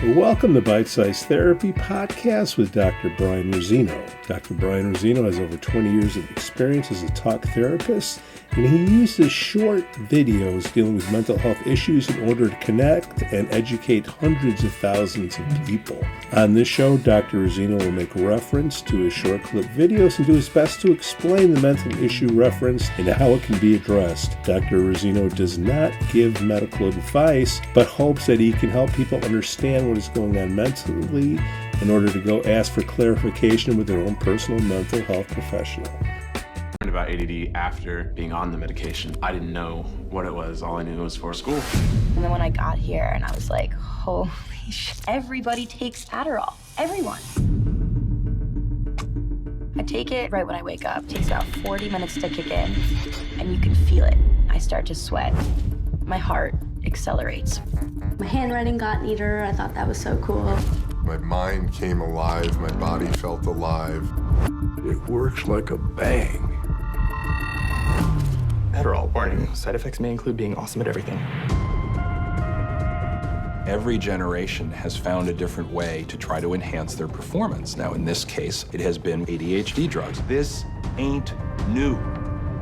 Welcome to Bitesized Therapy Podcast with Dr. Brian Razzino. Dr. Brian Razzino has over 20 years of experience as a talk therapist, and he uses short videos dealing with mental health issues in order to connect and educate hundreds of thousands of people. On this show, Dr. Razzino will make reference to his short clip videos and do his best to explain the mental issue referenced and how it can be addressed. Dr. Razzino does not give medical advice, but hopes that he can help people understand what is going on mentally in order to go ask for clarification with their own personal mental health professional. I learned about ADD after being on the medication. I didn't know what it was. All I knew was for school. And then when I got here and I was like, holy shit, everybody takes Adderall. Everyone. I take it right when I wake up. It takes about 40 minutes to kick in, and you can feel it. I start to sweat. My heart accelerates. My handwriting got neater. I thought that was so cool. My mind came alive. My body felt alive. It works like a bang. Adderall, warning. Side effects may include being awesome at everything. Every generation has found a different way to try to enhance their performance. Now, in this case, it has been ADHD drugs. This ain't new.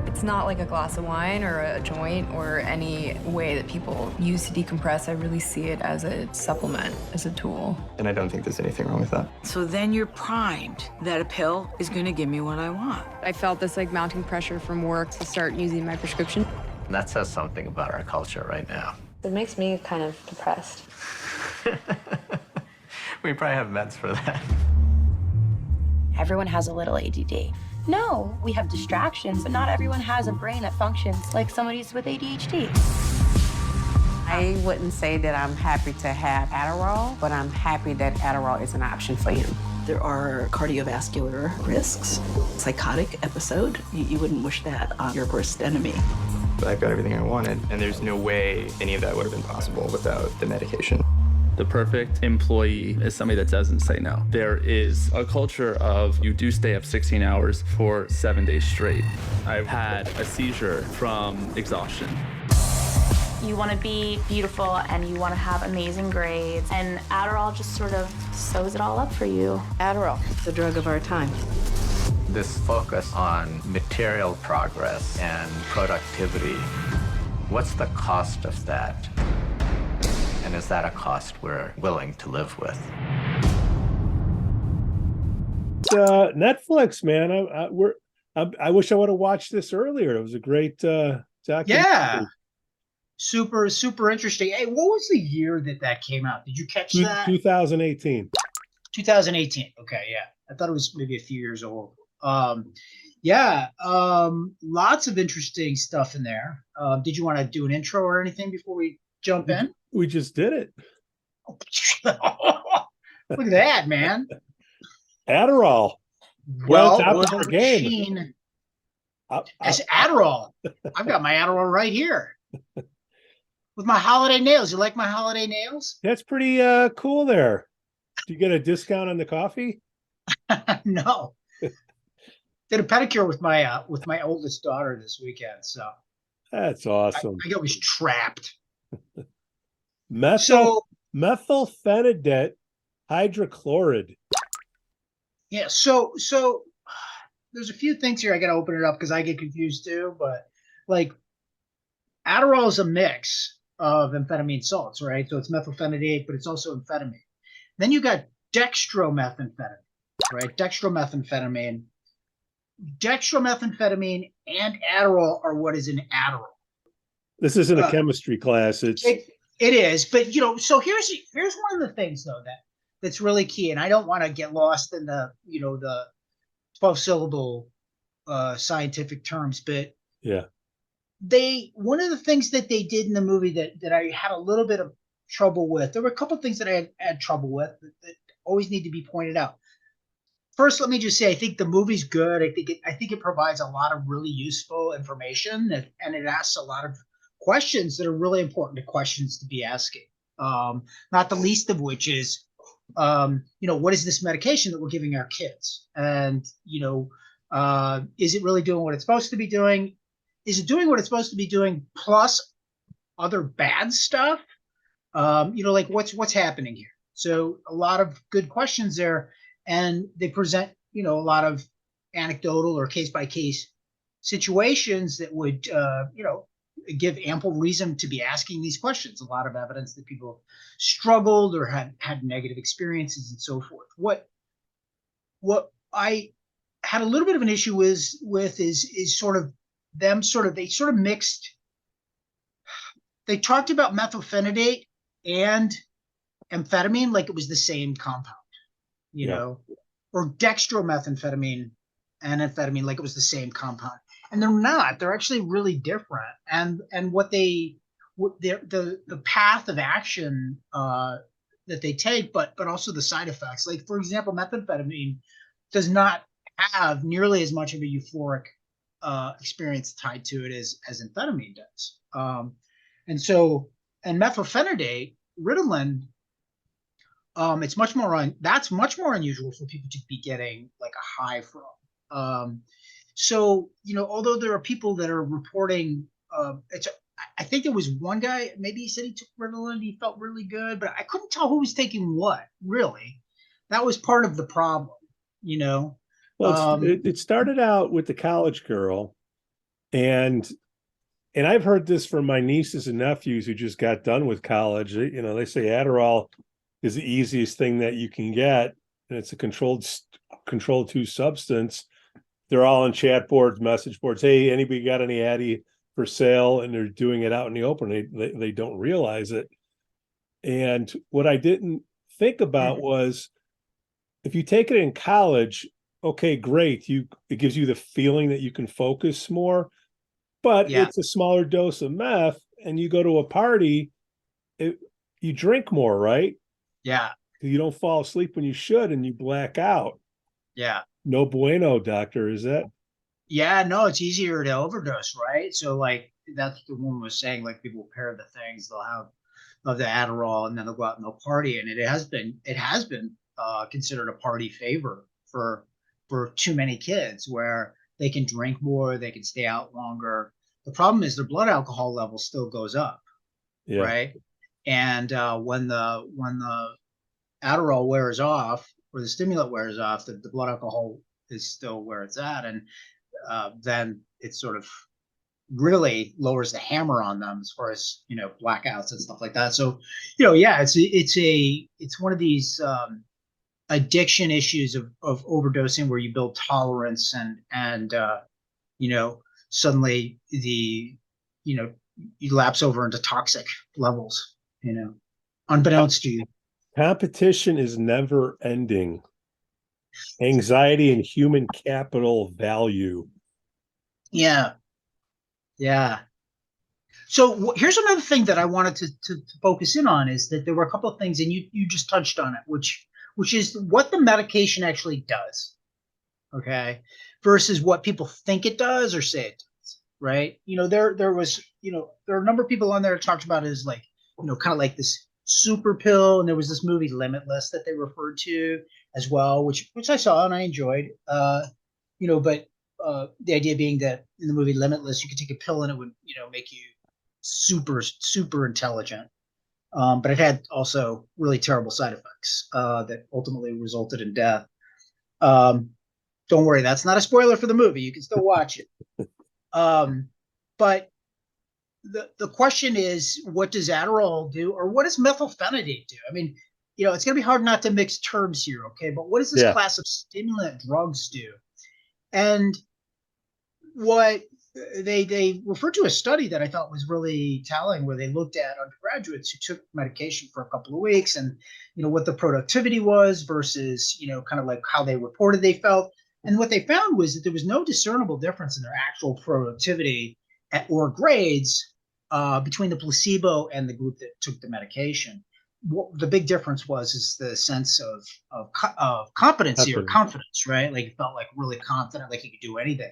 It's not like a glass of wine or a joint or any way that people use to decompress. I really see it as a supplement, as a tool. And I don't think there's anything wrong with that. So then you're primed that a pill is going to give me what I want. I felt this mounting pressure from work to start using my prescription. And that says something about our culture right now. It makes me kind of depressed. We probably have meds for that. Everyone has a little ADD. No, we have distractions, but not everyone has a brain that functions like somebody's with ADHD. I wouldn't say that I'm happy to have Adderall, but I'm happy that Adderall is an option for him. There are cardiovascular risks. Psychotic episode, you wouldn't wish that on your worst enemy. But I've got everything I wanted, and there's no way any of that would have been possible without the medication. The perfect employee is somebody that doesn't say no. There is a culture of you do stay up 16 hours for 7 days straight. I've had a seizure from exhaustion. You want to be beautiful and you want to have amazing grades, and Adderall just sort of sews it all up for you. Adderall, the drug of our time. This focus on material progress and productivity, what's the cost of that? And is that a cost we're willing to live with? Netflix, man. I wish I would have watched this earlier. It was a great documentary. Yeah, super interesting. Hey, what was the year that came out? Did you catch that? 2018. 2018. Okay, yeah. I thought it was maybe a few years old. Lots of interesting stuff in there. Did you want to do an intro or anything before we jump in? We just did it. Look at that, man. Adderall. Well, top of our game. It's Adderall. I've got my Adderall right here with my holiday nails. You like my holiday nails? That's pretty cool there. Do you get a discount on the coffee? No. Did a pedicure with my oldest daughter this weekend. So that's awesome. I was trapped. Methylphenidate hydrochloride. Yeah, so there's a few things here. I got to open it up because I get confused too. But like, Adderall is a mix of amphetamine salts, right? So it's methylphenidate, but it's also amphetamine. Then you got dextromethamphetamine, right? Dextromethamphetamine and Adderall are what is in Adderall. This isn't a chemistry class. It is, but so here's one of the things though that's really key, and I don't want to get lost in the 12-syllable scientific terms, but yeah, one of the things that they did in the movie that I had a little bit of trouble with. There were a couple of things that I had trouble with that always need to be pointed out. First, let me just say I think the movie's good. I think it provides a lot of really useful information, and it asks a lot of questions that are really important questions to be asking. Not the least of which is, what is this medication that we're giving our kids? And, is it really doing what it's supposed to be doing? Is it doing what it's supposed to be doing plus other bad stuff? Like what's happening here? So a lot of good questions there, and they present, a lot of anecdotal or case by case situations that would, give ample reason to be asking these questions. A lot of evidence that people struggled or had negative experiences and so forth. What I had a little bit of an issue with is sort of them they sort of mixed. They talked about methylphenidate and amphetamine like it was the same compound, or dextromethamphetamine and amphetamine like it was the same compound, and they're not. They're actually really different. And the path of action that they take, but also the side effects. Like, for example, methamphetamine does not have nearly as much of a euphoric experience tied to it as amphetamine does. And methylphenidate, Ritalin, it's much more that's much more unusual for people to be getting like a high from. Although there are people that are reporting, I think there was one guy, maybe he said he took Ritalin and he felt really good, but I couldn't tell who was taking what, really. That was part of the problem, Well, it started out with the college girl, and I've heard this from my nieces and nephews who just got done with college. They say Adderall is the easiest thing that you can get, and it's a controlled 2 substance. They're all on chat boards, message boards. Hey, anybody got any Addy for sale? And they're doing it out in the open. They don't realize it. And what I didn't think about was, if you take it in college, okay, great. It gives you the feeling that you can focus more, but it's a smaller dose of meth, and you go to a party, you drink more, right? Yeah. You don't fall asleep when you should, and you black out. Yeah. No bueno, doctor, is that? Yeah, no, it's easier to overdose, right? So like that's what the woman was saying, like people pair the things, they'll have of the Adderall and then they'll go out and they'll party. And it has been considered a party favor for too many kids, where they can drink more, they can stay out longer. The problem is their blood alcohol level still goes up, right? And when the Adderall wears off, or the stimulant wears off, the blood alcohol is still where it's at, and then it sort of really lowers the hammer on them as far as blackouts and stuff like that. So it's one of these addiction issues of overdosing, where you build tolerance and suddenly you lapse over into toxic levels, unbeknownst to you. Competition is never ending. Anxiety and human capital value. Yeah. So here's another thing that I wanted to focus in on, is that there were a couple of things, and you just touched on it, which is what the medication actually does, okay, versus what people think it does or say it does, right? There was, there are a number of people on there that talked about it as like, kind of like this super pill, and there was this movie Limitless that they referred to as well, which I saw and I enjoyed, but the idea being that in the movie Limitless, you could take a pill and it would, make you super, super intelligent. But it had also really terrible side effects that ultimately resulted in death. Don't worry, that's not a spoiler for the movie. You can still watch it. But the question is, what does Adderall do, or what does methylphenidate do? I mean, it's going to be hard not to mix terms here, okay? But what does this class of stimulant drugs do? And what they referred to a study that I thought was really telling, where they looked at undergraduates who took medication for a couple of weeks, and what the productivity was versus kind of like how they reported they felt. And what they found was that there was no discernible difference in their actual productivity or grades between the placebo and the group that took the medication. What the big difference is the sense of competency or confidence, right? Like, it felt like really confident, like you could do anything.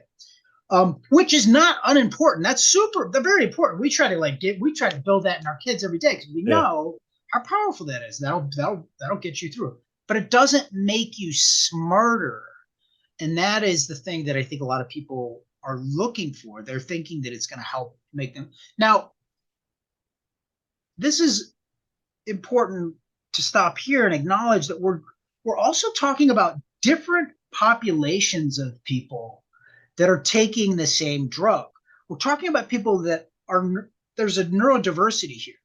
Which is not unimportant. They're very important. We try to build that in our kids every day, because we know how powerful that is. That'll get you through. But it doesn't make you smarter. And that is the thing that I think a lot of people are looking for. They're thinking that it's going to help make them. Now, this is important to stop here and acknowledge that we're also talking about different populations of people that are taking the same drug. We're talking about people that are, there's a neurodiversity here.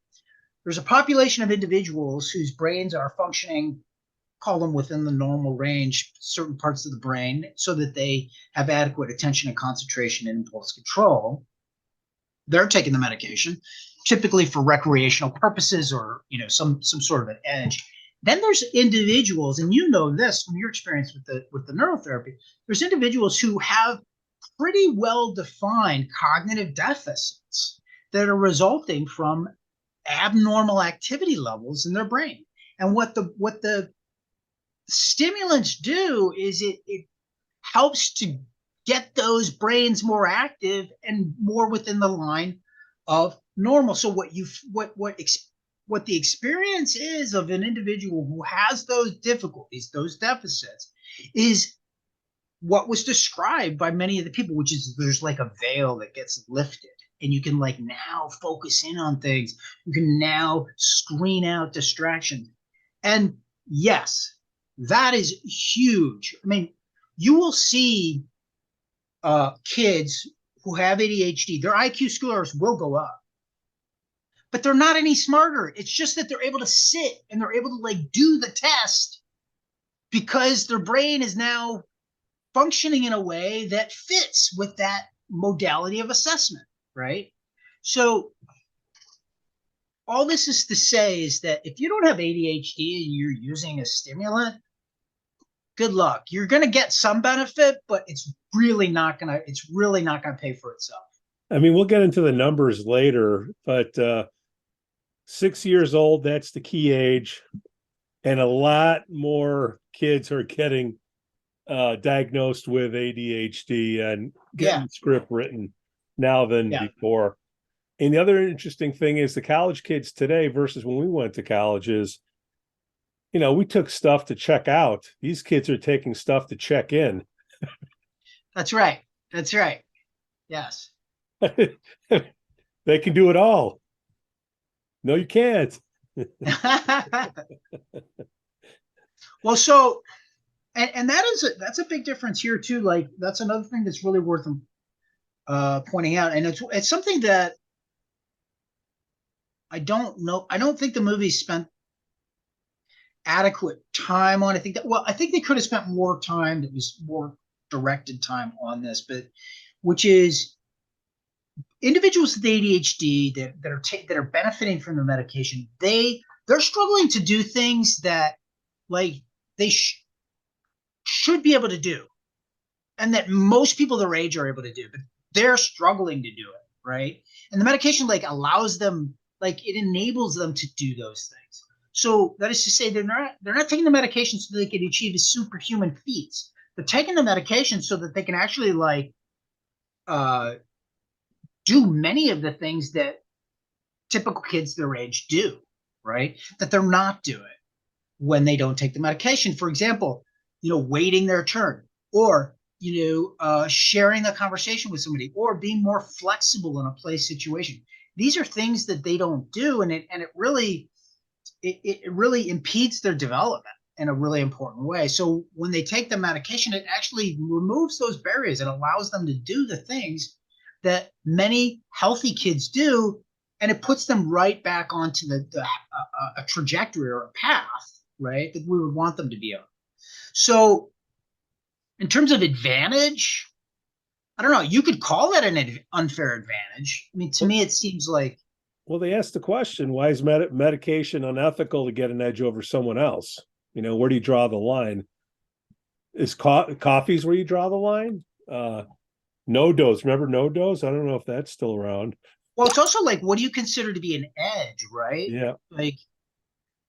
There's a population of individuals whose brains are functioning, call them within the normal range, certain parts of the brain, so that they have adequate attention and concentration and impulse control. They're taking the medication, typically for recreational purposes or some sort of an edge. Then there's individuals, and you know this from your experience with the neurotherapy. There's individuals who have pretty well-defined cognitive deficits that are resulting from abnormal activity levels in their brain. And what the stimulants do is it helps to get those brains more active and more within the line of normal. So what the experience is of an individual who has those difficulties, those deficits, is what was described by many of the people, which is there's like a veil that gets lifted and you can like now focus in on things. You can now screen out distractions. And yes, that is huge. I mean, you will see kids who have ADHD, their IQ scores will go up, but they're not any smarter. It's just that they're able to sit and they're able to like do the test because their brain is now functioning in a way that fits with that modality of assessment, right? So all this is to say is that if you don't have ADHD and you're using a stimulant, good luck. You're going to get some benefit, but it's really not going to pay for itself. I mean, we'll get into the numbers later, but 6 years old, that's the key age. And a lot more kids are getting diagnosed with ADHD and getting script written now than before. And the other interesting thing is the college kids today versus when we went to college is, we took stuff to check out. These kids are taking stuff to check in. That's right. That's right. Yes. They can do it all. No, you can't. Well, so, and that's a big difference here too. Like that's another thing that's really worth pointing out. And it's something that I don't know. I don't think the movie spent adequate time on. I think they could have spent more time, that was more directed time on this, but which is individuals with ADHD that are benefiting from the medication, they're struggling to do things that like they should be able to do, and that most people their age are able to do, but they're struggling to do it, right? And the medication like allows them, like it enables them to do those things. So that is to say, they're not taking the medication so they can achieve superhuman feats. They're taking the medication so that they can actually like do many of the things that typical kids their age do, right? That they're not doing when they don't take the medication. For example, waiting their turn, or sharing the conversation with somebody, or being more flexible in a play situation. These are things that they don't do, and it really impedes their development in a really important way. So when they take the medication, it actually removes those barriers. It allows them to do the things that many healthy kids do, and it puts them right back onto a trajectory or a path, right, that we would want them to be on. So in terms of advantage, I don't know, you could call that an unfair advantage. I mean, to me, it seems like. Well, they asked the question, why is medication unethical to get an edge over someone else? Where do you draw the line? Is coffee's where you draw the line? No dose. Remember no dose? I don't know if that's still around. Well, it's also like, what do you consider to be an edge, right? Yeah. Like,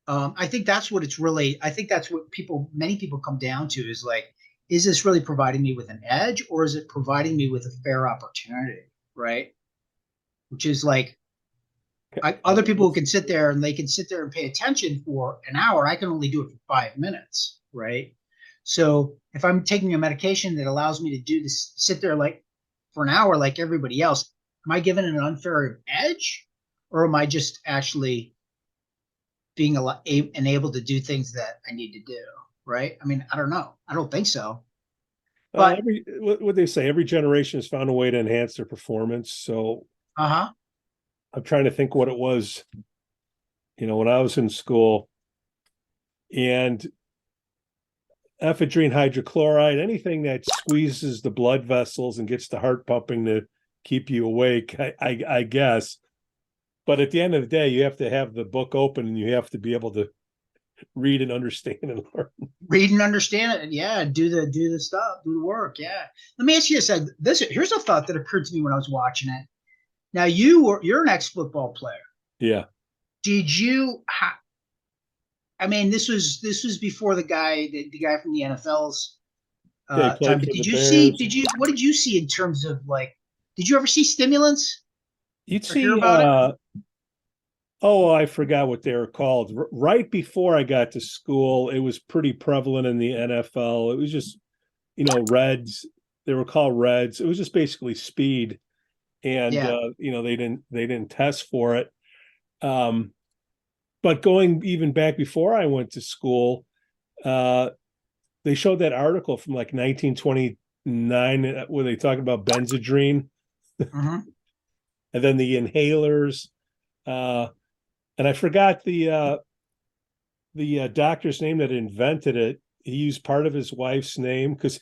I think that's what many people come down to is like, is this really providing me with an edge, or is it providing me with a fair opportunity, right? Which is like, other people who can sit there and pay attention for an hour. I can only do it for 5 minutes, right? So if I'm taking a medication that allows me to do this, sit there like for an hour like everybody else, am I given an unfair edge, or am I just actually being and able to do things that I need to do, right? I mean, I don't know. I don't think so. But what they say, every generation has found a way to enhance their performance. So I'm trying to think what it was, when I was in school, and ephedrine hydrochloride, anything that squeezes the blood vessels and gets the heart pumping to keep you awake, I guess. But at the end of the day, you have to have the book open and you have to be able to read and understand and learn. Read and understand it. Yeah. Do the stuff, do the work. Yeah. Let me ask you this. Here's a thought that occurred to me when I was watching it. Now you're an ex-football player. Yeah. Did you, I mean, this was before the guy from the NFL's time. What did you see in terms of did you ever see stimulants? You'd see, I forgot what they were called. Right before I got to school, it was pretty prevalent in the NFL. It was just, Reds. They were called Reds. It was just basically speed, and they didn't test for it. But going even back before I went to school, they showed that article from 1929 where they talk about Benzedrine, and then the inhalers. And I forgot the doctor's name that invented it. He used part of his wife's name because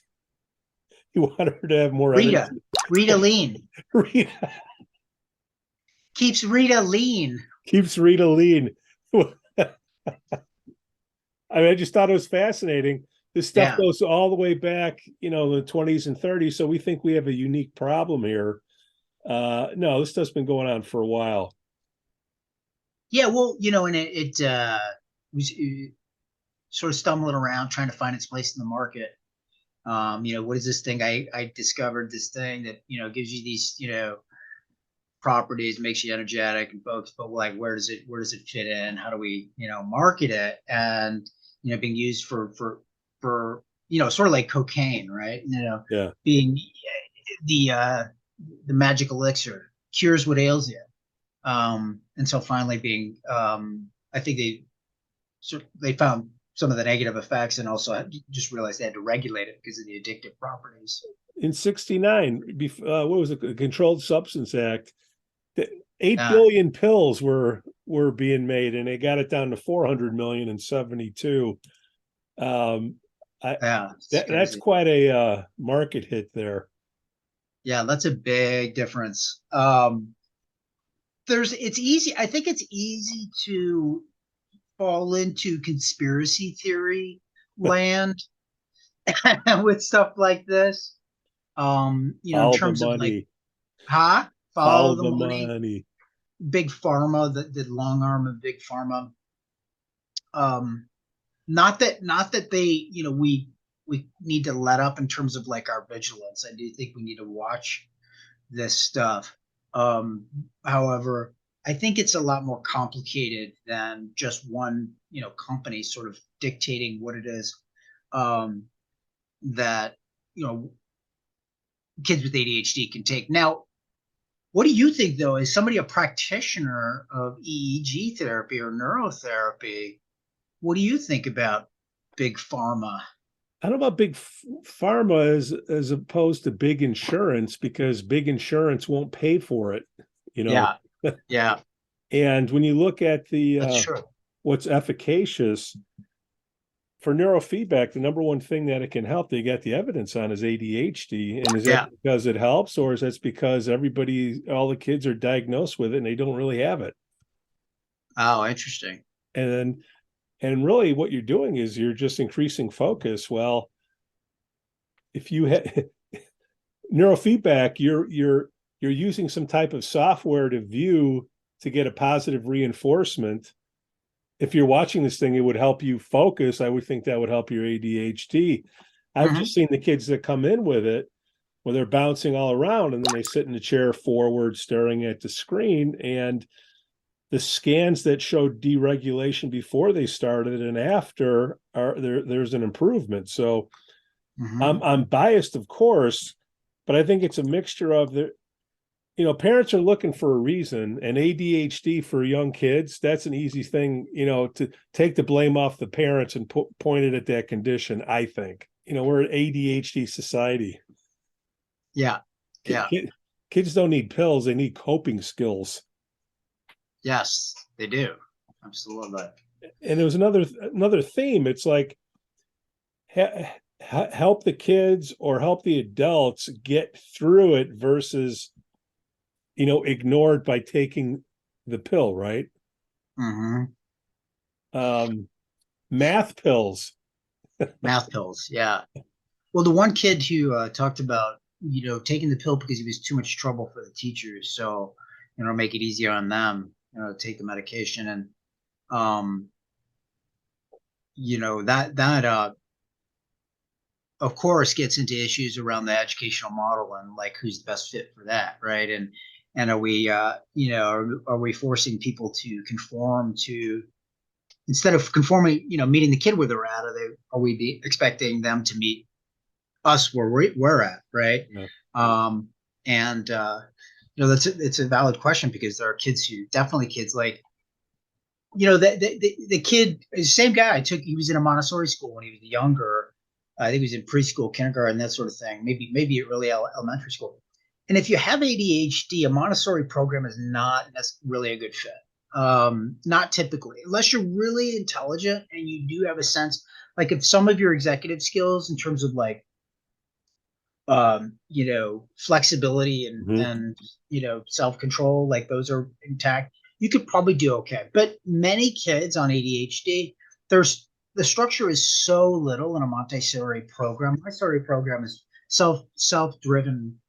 he wanted her to have more Rita lean. Rita keeps Rita lean. Keeps Rita lean. I mean, I just thought it was fascinating. This stuff goes all the way back, the 20s and 30s. So we think we have a unique problem here. No, this stuff's been going on for a while. Yeah, well, and it was sort of stumbling around trying to find its place in the market. What is this thing? I discovered this thing that gives you these properties, makes you energetic and focused, but where does it fit in? How do we market it? And being used for sort of like cocaine, right? Being the magic elixir, cures what ails you. And so finally being, I think they found some of the negative effects and also just realized they had to regulate it because of the addictive properties. In 1969, what was it? The Controlled Substance Act, 8 billion pills were being made, and they got it down to 400 million in 1972. That's quite a market hit there. Yeah, that's a big difference. It's easy. I think it's easy to fall into conspiracy theory land with stuff like this. In terms of follow the money. Big pharma, the long arm of big pharma. Not that they, we need to let up in terms of our vigilance. I do think we need to watch this stuff. However, I think it's a lot more complicated than just one, company sort of dictating what it is that, kids with ADHD can take. Now, what do you think, though, is somebody a practitioner of EEG therapy or neurotherapy? What do you think about big pharma? I don't know about big pharma as opposed to big insurance, because big insurance won't pay for it. Yeah. And when you look at what's efficacious for neurofeedback, the number one thing that it can help, they got the evidence on, is ADHD. And is that because it helps, or is that because all the kids are diagnosed with it and they don't really have it? Oh, interesting. And really what you're doing is you're just increasing focus. Well, if you have neurofeedback, you're using some type of software to get a positive reinforcement. If you're watching this thing, it would help you focus. I would think that would help your ADHD. I've just seen the kids that come in with it where they're bouncing all around and then they sit in the chair forward staring at the screen, and the scans that showed deregulation before they started and after there's an improvement. So I'm biased, of course, but I think it's a mixture of parents are looking for a reason, and ADHD for young kids, that's an easy thing, to take the blame off the parents and point it at that condition, I think. We're an ADHD society. Yeah. Yeah. Kids don't need pills. They need coping skills. Yes, they do. Absolutely. And there was another theme. It's like, help the kids or help the adults get through it versus, ignored by taking the pill, right? Mm-hmm. Math pills. Math pills, yeah. Well, the one kid who talked about, taking the pill because he was too much trouble for the teachers, so make it easier on them, take the medication, and that of course gets into issues around the educational model and like who's the best fit for that, right? And are we are we forcing people to conform to, instead of conforming, meeting the kid where they're at, are we expecting them to meet us where we're at, right? Yeah. It's a valid question, because there are kids like, the kid, the same guy he was in a Montessori school when he was younger. I think he was in preschool, kindergarten, that sort of thing, maybe early elementary school. And if you have ADHD, a Montessori program is not really a good fit. Not typically, unless you're really intelligent and you do have a sense, like if some of your executive skills in terms of like, flexibility and self-control, like those are intact, you could probably do okay. But many kids on ADHD, the structure is so little in a Montessori program. Montessori program is self-driven,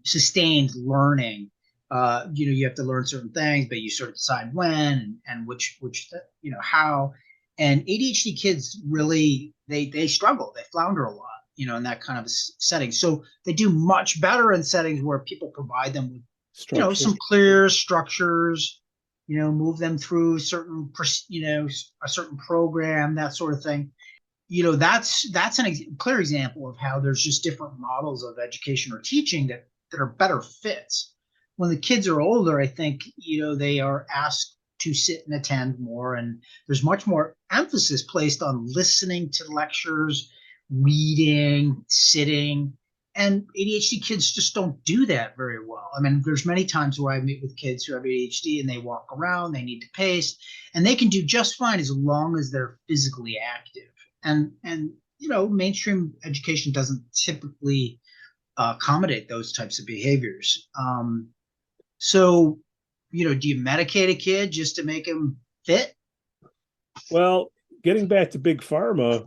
sustained learning. You have to learn certain things, but you sort of decide when and which how. And ADHD kids really they struggle, they flounder a lot, in that kind of setting. So they do much better in settings where people provide them with some clear structures, move them through a certain program, that sort of thing. That's clear example of how there's just different models of education or teaching that are better fits. When the kids are older, I think, they are asked to sit and attend more, and there's much more emphasis placed on listening to lectures, reading, sitting, and ADHD kids just don't do that very well. I mean, there's many times where I meet with kids who have ADHD and they walk around, they need to pace, and they can do just fine as long as they're physically active. And mainstream education doesn't typically accommodate those types of behaviors. So, do you medicate a kid just to make him fit? Well, getting back to big pharma,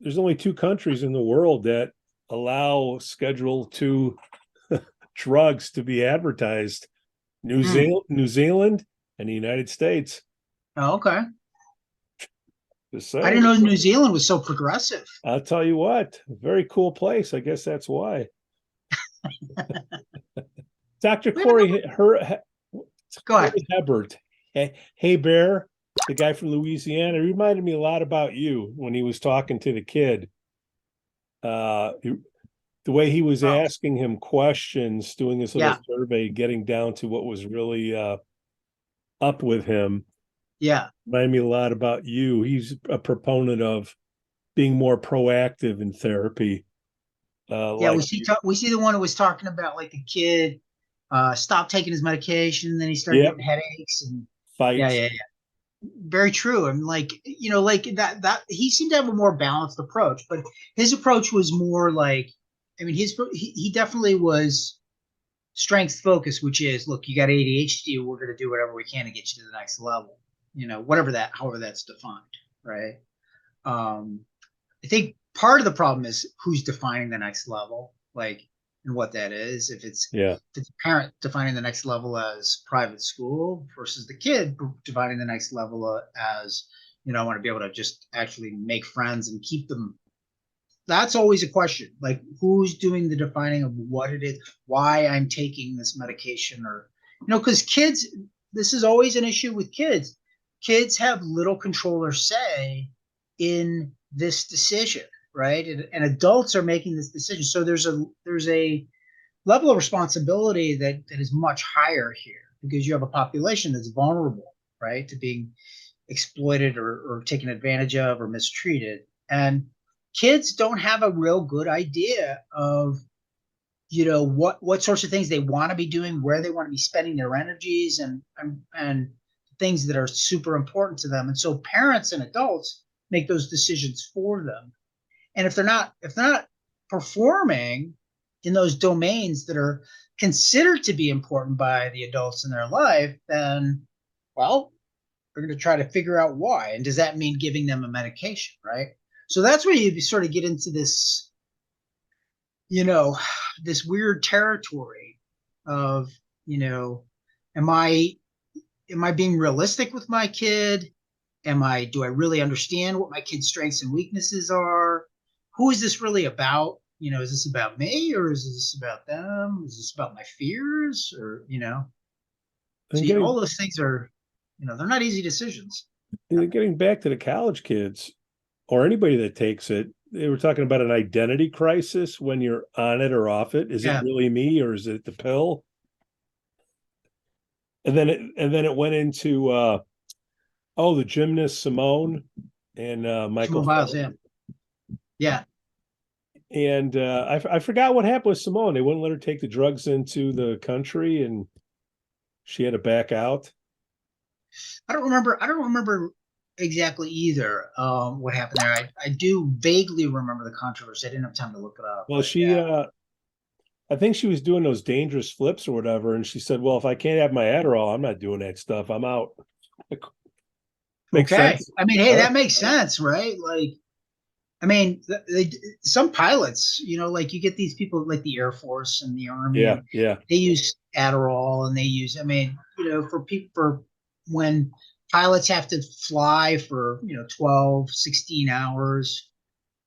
there's only 2 countries in the world that allow Schedule II drugs to be advertised: New Zealand and the United States. Oh, okay. I didn't know New Zealand was so progressive. I'll tell you what, a very cool place. I guess that's why. Dr. Corey, go ahead. Hebert, hey Bear, the guy from Louisiana, reminded me a lot about you when he was talking to the kid. The way he was asking him questions, doing this little survey, getting down to what was really up with him. Yeah. Reminded me a lot about you. He's a proponent of being more proactive in therapy. We see the one who was talking about like the kid stopped taking his medication, then he started getting headaches and fights. Yeah. Very true. And like that he seemed to have a more balanced approach, but his approach was more like, I mean, he definitely was strength focused, which is, look, you got ADHD, we're going to do whatever we can to get you to the next level, however that's defined, right? I think part of the problem is who's defining the next level, like, and what that is. If it's a parent defining the next level as private school versus the kid defining the next level as, I want to be able to just actually make friends and keep them. That's always a question, like who's doing the defining of what it is, why I'm taking this medication, or, because kids, this is always an issue with kids. Kids have little control or say in this decision, right? And adults are making this decision. So there's a level of responsibility that is much higher here because you have a population that's vulnerable, right, to being exploited or taken advantage of or mistreated. And kids don't have a real good idea of, what sorts of things they want to be doing, where they want to be spending their energies, and things that are super important to them. And so parents and adults make those decisions for them. And if they're not performing in those domains that are considered to be important by the adults in their life, then, well, we're going to try to figure out why. And does that mean giving them a medication, right? So that's where you sort of get into this, this weird territory of, am I being realistic with my kid? Do I really understand what my kid's strengths and weaknesses are? Who is this really about? Is this about me, or is this about them? Is this about my fears, or, so all those things are, they're not easy decisions. Getting back to the college kids or anybody that takes it, they were talking about an identity crisis when you're on it or off it. Is it really me, or is it the pill? And then it went into the gymnast Simone and Michael Biles, yeah. And I forgot what happened with Simone. They wouldn't let her take the drugs into the country, and she had to back out. I don't remember exactly either what happened there. I do vaguely remember the controversy. I didn't have time to look it up. Well, I think she was doing those dangerous flips or whatever, and she said, well, if I can't have my Adderall, I'm not doing that stuff. I'm out. Makes sense. I mean, hey, that makes sense, right? Like, I mean, some pilots, like you get these people like the Air Force and the Army. Yeah. They use Adderall, and they use, for when pilots have to fly for, 12, 16 hours,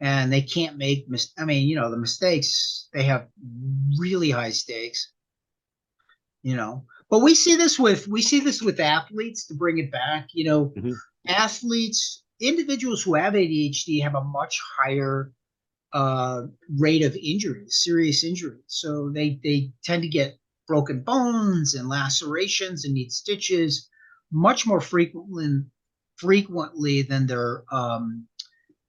and they can't make, the mistakes, they have really high stakes, but we see this with athletes, to bring it back, athletes, individuals who have ADHD have a much higher rate of injuries, serious injuries. So they tend to get broken bones and lacerations and need stitches much more frequently than their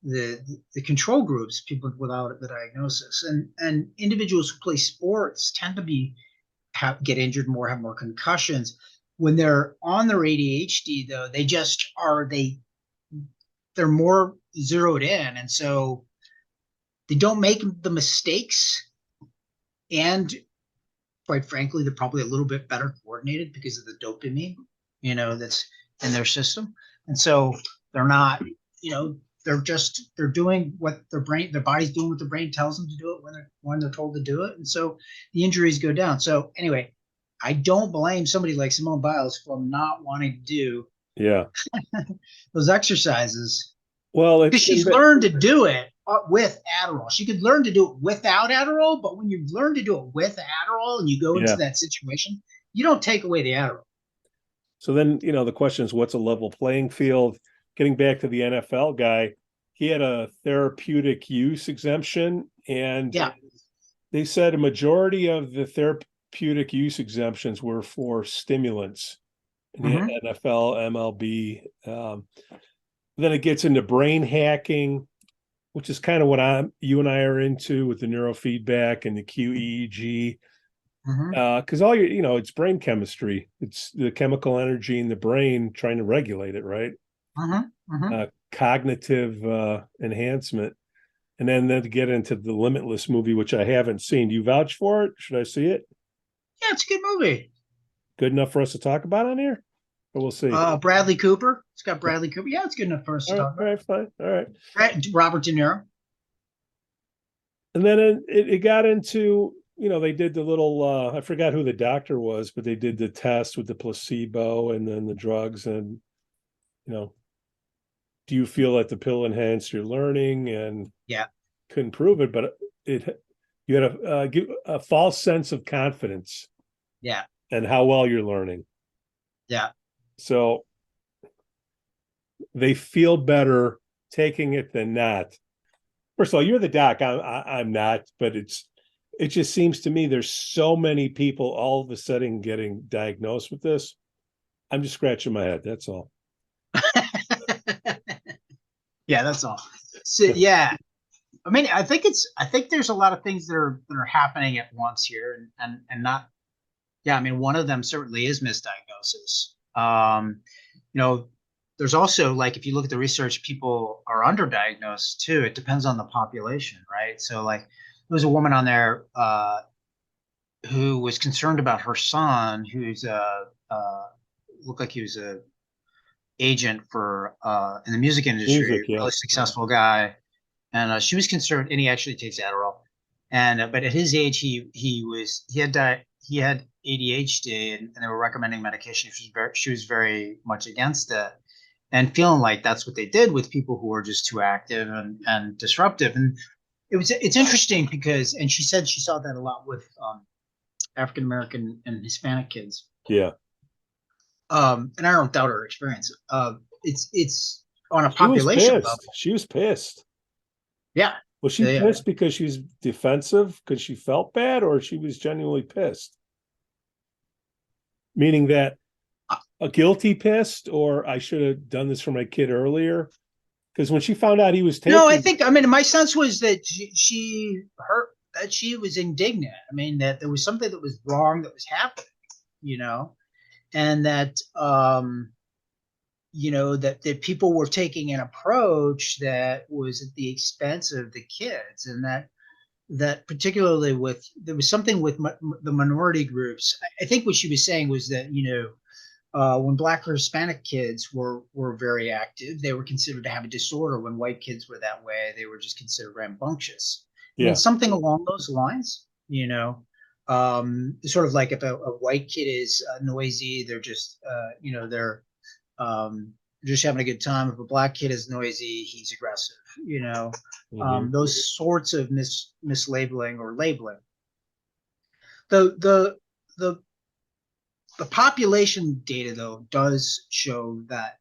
the control groups, people without the diagnosis. And individuals who play sports tend to get injured more, have more concussions. When they're on their ADHD, though, they're more zeroed in, and so they don't make the mistakes. And quite frankly, they're probably a little bit better coordinated because of the dopamine, that's in their system. And so they're not, they're doing what their body's doing what their brain tells them to do it when they're told to do it. And so the injuries go down. So anyway, I don't blame somebody like Simone Biles for not wanting to do those exercises. Well, because she's learned to do it with Adderall. She could learn to do it without Adderall, but when you learn to do it with Adderall and you go into that situation, you don't take away the Adderall. So then, the question is, what's a level playing field? Getting back to the NFL guy, he had a therapeutic use exemption, and they said a majority of the therapeutic use exemptions were for stimulants in the NFL, MLB. Then it gets into brain hacking, which is kind of what you and I are into with the neurofeedback and the QEEG. Because all it's brain chemistry. It's the chemical energy in the brain trying to regulate it, right? Cognitive enhancement. And then to get into the Limitless movie, which I haven't seen. Do you vouch for it? Should I see it? Yeah, it's a good movie. Good enough for us to talk about on here? Or we'll see. Bradley Cooper. It's got Bradley Cooper. Yeah, it's good enough for us to talk about. All right, fine. All right. Robert De Niro. And then it got into, they did the little, I forgot who the doctor was, but they did the test with the placebo and then the drugs. And, do you feel that the pill enhanced your learning? And couldn't prove it, but you had a false sense of confidence. Yeah. And how well you're learning. Yeah. So they feel better taking it than not. First of all, you're the doc. I'm not, but it just seems to me there's so many people all of a sudden getting diagnosed with this. I'm just scratching my head. That's all. Yeah, that's all. So yeah, I mean, I think there's a lot of things that are happening at once here, and not. Yeah, I mean, one of them certainly is misdiagnosis. There's also, like, if you look at the research, people are underdiagnosed too. It depends on the population, right? So like, there was a woman on there who was concerned about her son, who's looked like he was a agent for in the music industry, Yeah. really successful guy, and she was concerned, and he actually takes Adderall, and but at his age, he had ADHD, and they were recommending medication. She was very much against it, and feeling like that's what they did with people who are just too active and disruptive. And it's interesting because, and she said she saw that a lot with African American and Hispanic kids. Yeah. And I don't doubt her experience. It's on a population level. She was pissed. Yeah. Was she pissed because she was defensive because she felt bad, or she was genuinely pissed? Meaning that a guilty pissed, or I should have done this for my kid earlier? Because when she found out he was taking... No, I mean, my sense was that she was indignant. I mean, that there was something that was wrong that was happening, and that that people were taking an approach that was at the expense of the kids, and that particularly there was something with the minority groups. I think what she was saying was that when Black or Hispanic kids were very active, they were considered to have a disorder. When white kids were that way, they were just considered rambunctious. Yeah. I mean, something along those lines, sort of like if a white kid is noisy, they're just they're just having a good time. If a Black kid is noisy, he's aggressive. Those sorts of mislabeling or labeling. The population data, though, does show that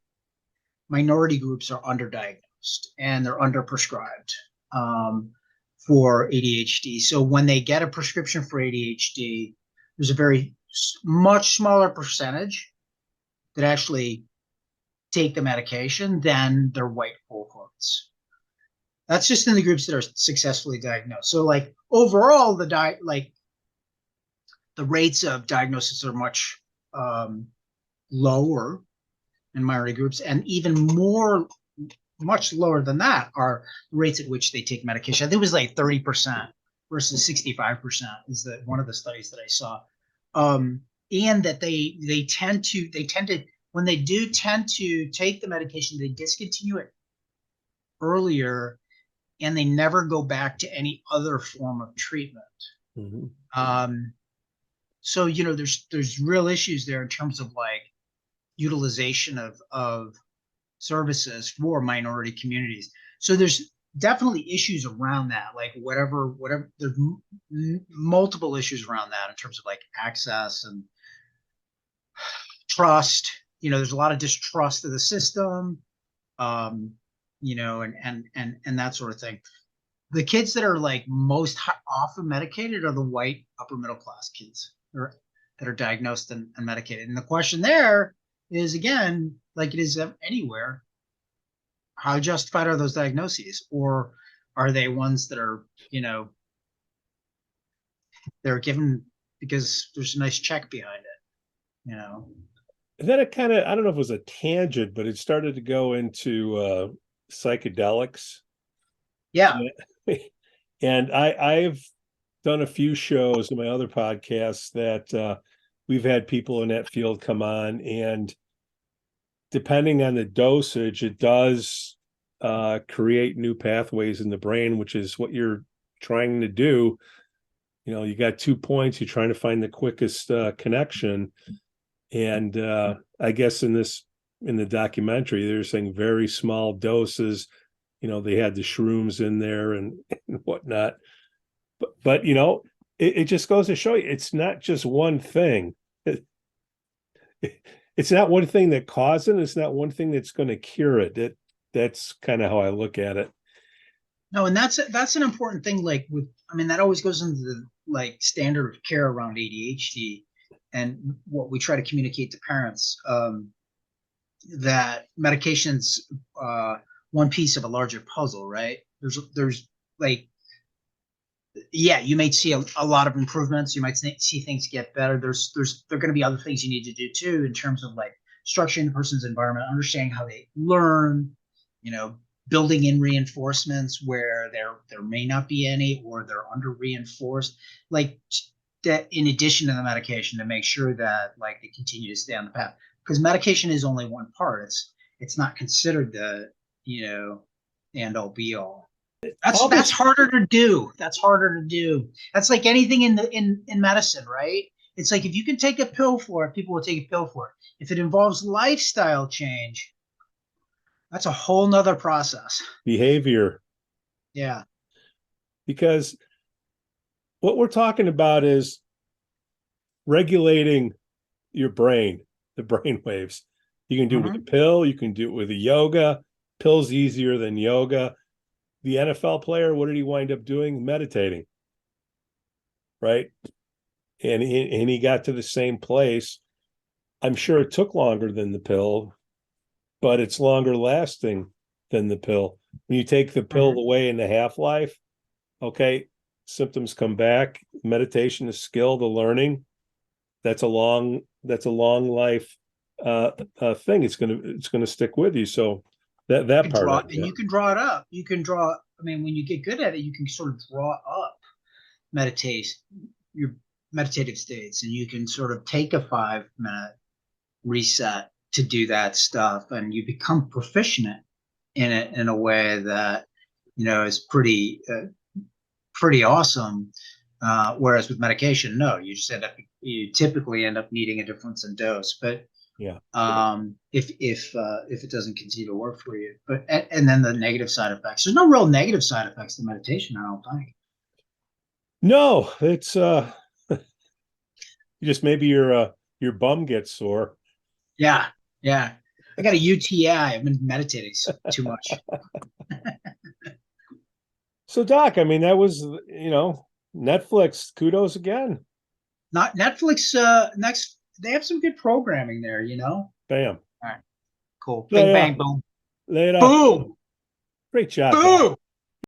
minority groups are underdiagnosed and they're underprescribed for ADHD. So when they get a prescription for ADHD, there's a very much smaller percentage that actually take the medication than their white cohorts. That's just in the groups that are successfully diagnosed. So like overall, the rates of diagnosis are much lower in minority groups, and even much lower than that are the rates at which they take medication. I think it was like 30% versus 65% is one of the studies that I saw. And that they tend to when they do tend to take the medication, they discontinue it earlier, and they never go back to any other form of treatment. Mm-hmm. So there's real issues there in terms of like utilization of services for minority communities. So there's definitely issues around that, like whatever there's multiple issues around that in terms of like access and trust. There's a lot of distrust of the system, and that sort of thing. The kids that are like most often medicated are the white upper middle class kids that are diagnosed and medicated. And the question there is, again, like it is anywhere, how justified are those diagnoses? Or are they ones that are, they're given because there's a nice check behind it, And then it kind of, I don't know if it was a tangent, but it started to go into psychedelics. Yeah. And I've done a few shows in my other podcasts that we've had people in that field come on, and depending on the dosage, it does create new pathways in the brain, which is what you're trying to do. You got 2 points, you're trying to find the quickest connection. And I guess in the documentary, they're saying very small doses. They had the shrooms in there and whatnot. But it just goes to show you, it's not just one thing. It's not one thing that causes it. It's not one thing that's going to cure it. That's kind of how I look at it. No, and that's an important thing. Like with, I mean, that always goes into the like standard of care around ADHD, and what we try to communicate to parents, that medication's one piece of a larger puzzle, right? There's like, yeah, you might see a lot of improvements. You might see things get better. There are going to be other things you need to do too, in terms of like structuring the person's environment, understanding how they learn, you know, building in reinforcements where there may not be any, or they're under reinforced, like that, in addition to the medication, to make sure that like they continue to stay on the path, because medication is only one part. It's not considered the, you know, end all be all. That's harder to do. That's harder to do. That's like anything in medicine, right? It's like if you can take a pill for it, people will take a pill for it. If it involves lifestyle change, that's a whole nother process. Behavior. Yeah. Because what we're talking about is regulating your brain, the brain waves. You can do it with a pill. You can do it with a yoga. Pill's easier than yoga. The NFL player, what did he wind up doing? Meditating, right? And he got to the same place. I'm sure it took longer than the pill, but it's longer lasting than the pill. When you take the pill away in the half-life, okay, symptoms come back. Meditation is skill, the learning. That's a long life thing. It's gonna stick with you. So that part of it, and you can draw it up. You can draw. I mean, when you get good at it, you can sort of draw up your meditative states, and you can sort of take a 5-minute reset to do that stuff, and you become proficient in it in a way that, you know, is pretty awesome. Whereas with medication, no, you typically end up needing a difference in dose. But yeah, if it doesn't continue to work for you, but and then the negative side effects. There's no real negative side effects to meditation, I don't think. No, it's just maybe your bum gets sore. Yeah. I got a UTI. I've been meditating too much. So, Doc, I mean, that was, you know, Netflix. Kudos again. Not Netflix. Next, they have some good programming there. You know. Bam. All right. Cool. Bing, bang, boom. Later. Boom. Great job. Boom.